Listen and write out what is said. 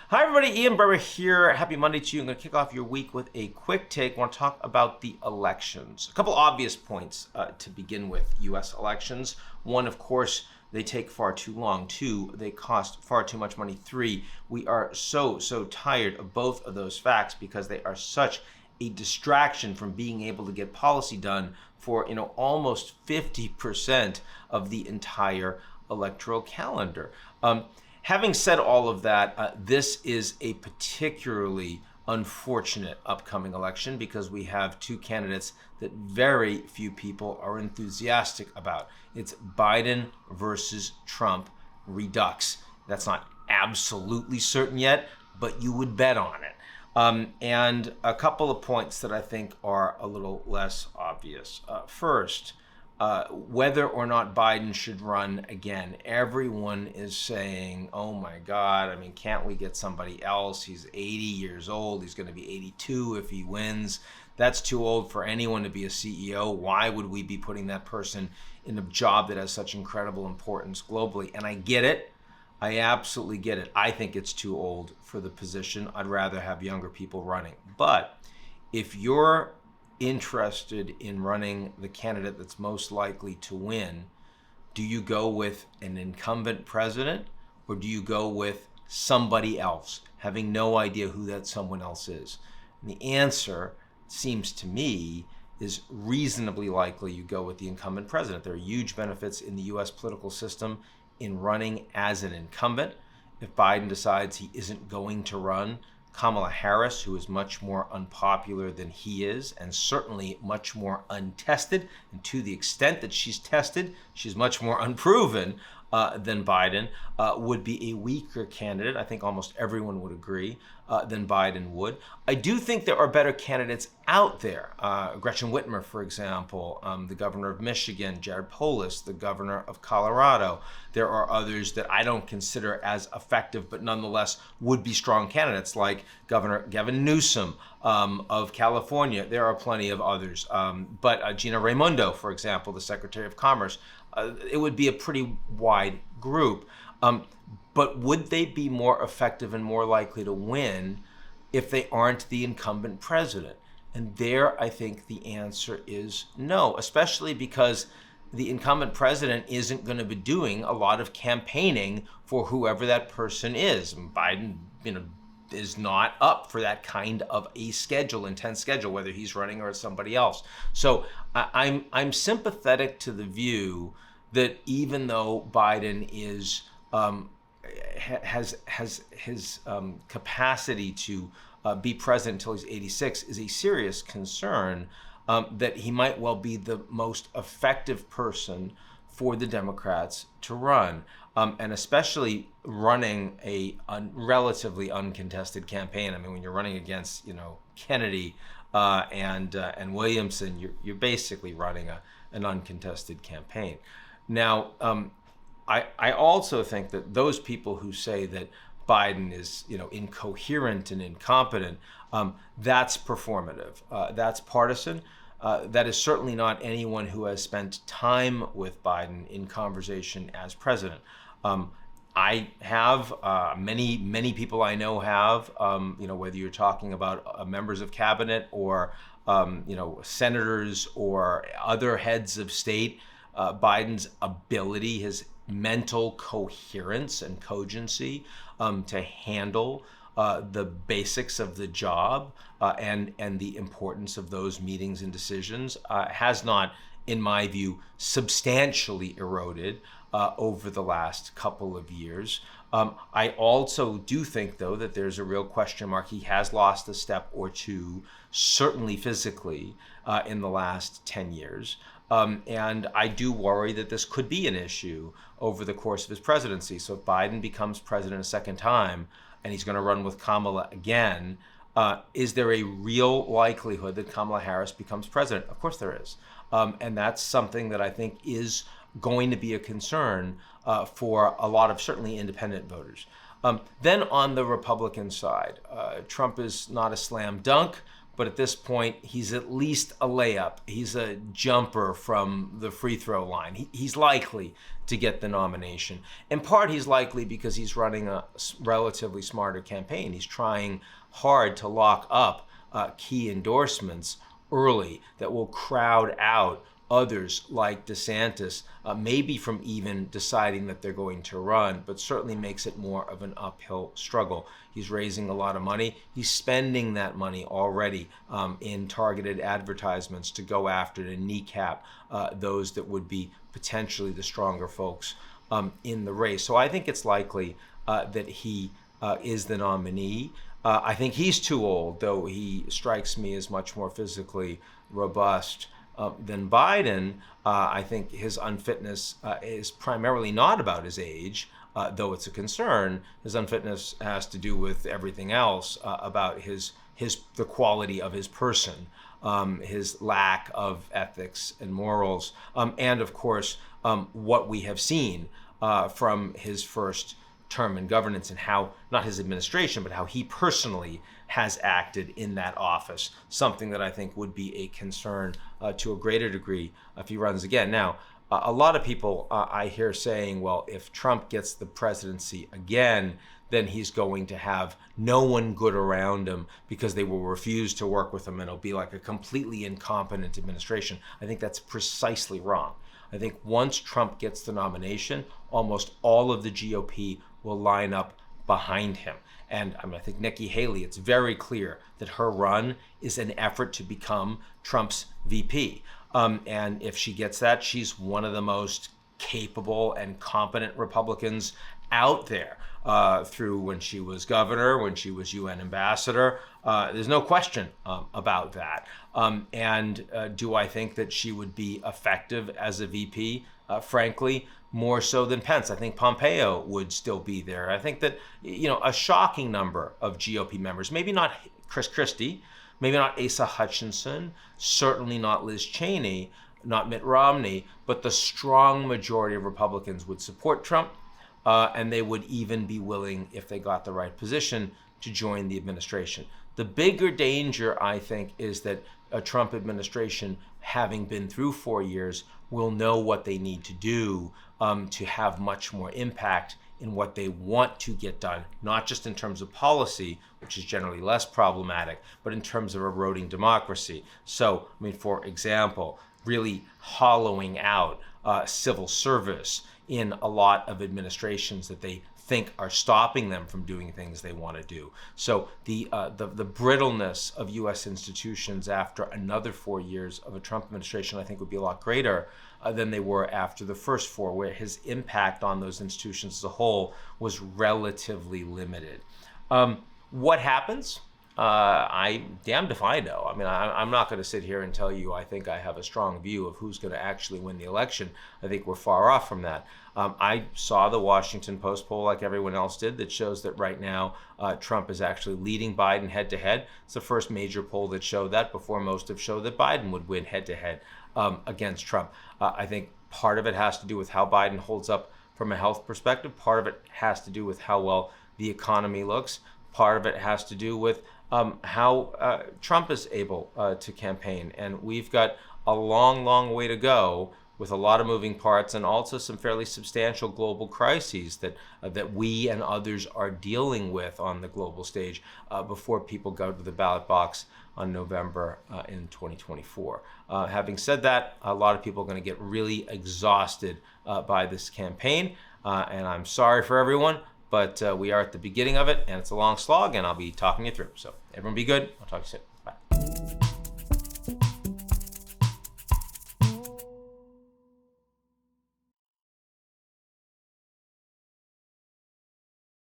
Hi everybody, Ian Bremmer here. Happy Monday to you. I'm going to kick off your week with a quick take. I want to talk about the elections. A couple obvious points to begin with U.S. elections. One, of course, they take far too long. Two, they cost far too much money. Three, we are so tired of both of those facts because they are such a distraction from being able to get policy done for almost 50% of the entire electoral calendar. Having said all of that, this is a particularly unfortunate upcoming election because we have two candidates that very few people are enthusiastic about. It's Biden versus Trump redux. That's not absolutely certain yet, but you would bet on it. And a couple of points that I think are a little less obvious. First, whether or not Biden should run again. Everyone is saying, oh my God, I mean, can't we get somebody else? He's 80 years old. He's going to be 82 if he wins. That's too old for anyone to be a CEO. Why would we be putting that person in a job that has such incredible importance globally? And I get it. I absolutely get it. I think it's too old for the position. I'd rather have younger people running. But if you're interested in running the candidate that's most likely to win, do you go with an incumbent president or do you go with somebody else, having no idea who that someone else is? And the answer, it seems to me, is reasonably likely you go with the incumbent president. There are huge benefits in the US political system in running as an incumbent. If Biden decides he isn't going to run, Kamala Harris, who is much more unpopular than he is, and certainly much more untested, and to the extent that she's tested, she's much more unproven than Biden, would be a weaker candidate. I think almost everyone would agree than Biden would. I do think there are better candidates out there. Gretchen Whitmer, for example, the governor of Michigan, Jared Polis, the governor of Colorado. There are others that I don't consider as effective, but nonetheless would be strong candidates, like Governor Gavin Newsom of California. There are plenty of others. But Gina Raimondo, for example, the Secretary of Commerce, it would be a pretty wide group. But would they be more effective and more likely to win if they aren't the incumbent president? And there, I think the answer is no, especially because the incumbent president isn't going to be doing a lot of campaigning for whoever that person is. And Biden, is not up for that kind of a intense schedule, whether he's running or somebody else. So I'm sympathetic to the view that even though Biden is has his capacity to be president until he's 86 is a serious concern, that he might well be the most effective person for the Democrats to run, and especially running a relatively uncontested campaign. I mean, when you're running against Kennedy and Williamson, you're basically running an uncontested campaign. Now, I also think that those people who say that Biden is incoherent and incompetent, that's performative. That's partisan. That is certainly not anyone who has spent time with Biden in conversation as president. I have, many people I know have, whether you're talking about members of cabinet or, senators or other heads of state, Biden's ability, his mental coherence and cogency to handle the basics of the job and the importance of those meetings and decisions has not, in my view, substantially eroded over the last couple of years. I also do think, though, that there's a real question mark. He has lost a step or two, certainly physically, in the last 10 years. And I do worry that this could be an issue over the course of his presidency. So if Biden becomes president a second time and he's going to run with Kamala again, is there a real likelihood that Kamala Harris becomes president? Of course there is. And that's something that I think is going to be a concern for a lot of certainly independent voters. Then on the Republican side, Trump is not a slam dunk, but at this point, he's at least a layup. He's a jumper from the free throw line. He's likely to get the nomination. In part, he's likely because he's running a relatively smarter campaign. He's trying hard to lock up key endorsements early that will crowd out others like DeSantis, maybe from even deciding that they're going to run, but certainly makes it more of an uphill struggle. He's raising a lot of money. He's spending that money already in targeted advertisements to go after, to kneecap those that would be potentially the stronger folks in the race. So I think it's likely that he is the nominee. I think he's too old, though he strikes me as much more physically robust than Biden. I think his unfitness is primarily not about his age, though it's a concern. His unfitness has to do with everything else about the quality of his person, his lack of ethics and morals, and of course what we have seen from his first term in governance and how, not his administration, but how he personally has acted in that office, something that I think would be a concern to a greater degree if he runs again. Now, a lot of people I hear saying, well, if Trump gets the presidency again, then he's going to have no one good around him because they will refuse to work with him and it'll be like a completely incompetent administration. I think that's precisely wrong. I think once Trump gets the nomination, almost all of the GOP will line up behind him. And I think Nikki Haley, it's very clear that her run is an effort to become Trump's VP. And if she gets that, she's one of the most capable and competent Republicans out there through when she was governor, when she was UN ambassador. There's no question about that. Do I think that she would be effective as a VP? Frankly, more so than Pence. I think Pompeo would still be there. I think that, a shocking number of GOP members, maybe not Chris Christie, maybe not Asa Hutchinson, certainly not Liz Cheney, not Mitt Romney, but the strong majority of Republicans would support Trump, and they would even be willing, if they got the right position, to join the administration. The bigger danger, I think, is that a Trump administration, having been through 4 years, will know what they need to do to have much more impact in what they want to get done, not just in terms of policy, which is generally less problematic, but in terms of eroding democracy. So, for example, really hollowing out civil service in a lot of administrations that they think are stopping them from doing things they want to do. So the brittleness of U.S. institutions after another 4 years of a Trump administration, I think, would be a lot greater than they were after the first 4, where his impact on those institutions as a whole was relatively limited. What happens? I'm damned if I know. I'm not going to sit here and tell you I think I have a strong view of who's going to actually win the election. I think we're far off from that. I saw the Washington Post poll, like everyone else did, that shows that right now Trump is actually leading Biden head-to-head. It's the first major poll that showed that. Before, most have showed that Biden would win head-to-head against Trump. I think part of it has to do with how Biden holds up from a health perspective. Part of it has to do with how well the economy looks. Part of it has to do with how Trump is able to campaign. And we've got a long, long way to go with a lot of moving parts and also some fairly substantial global crises that we and others are dealing with on the global stage before people go to the ballot box on November in 2024. Having said that, a lot of people are going to get really exhausted by this campaign, and I'm sorry for everyone, but we are at the beginning of it, and it's a long slog, and I'll be talking you through. So everyone be good. I'll talk to you soon.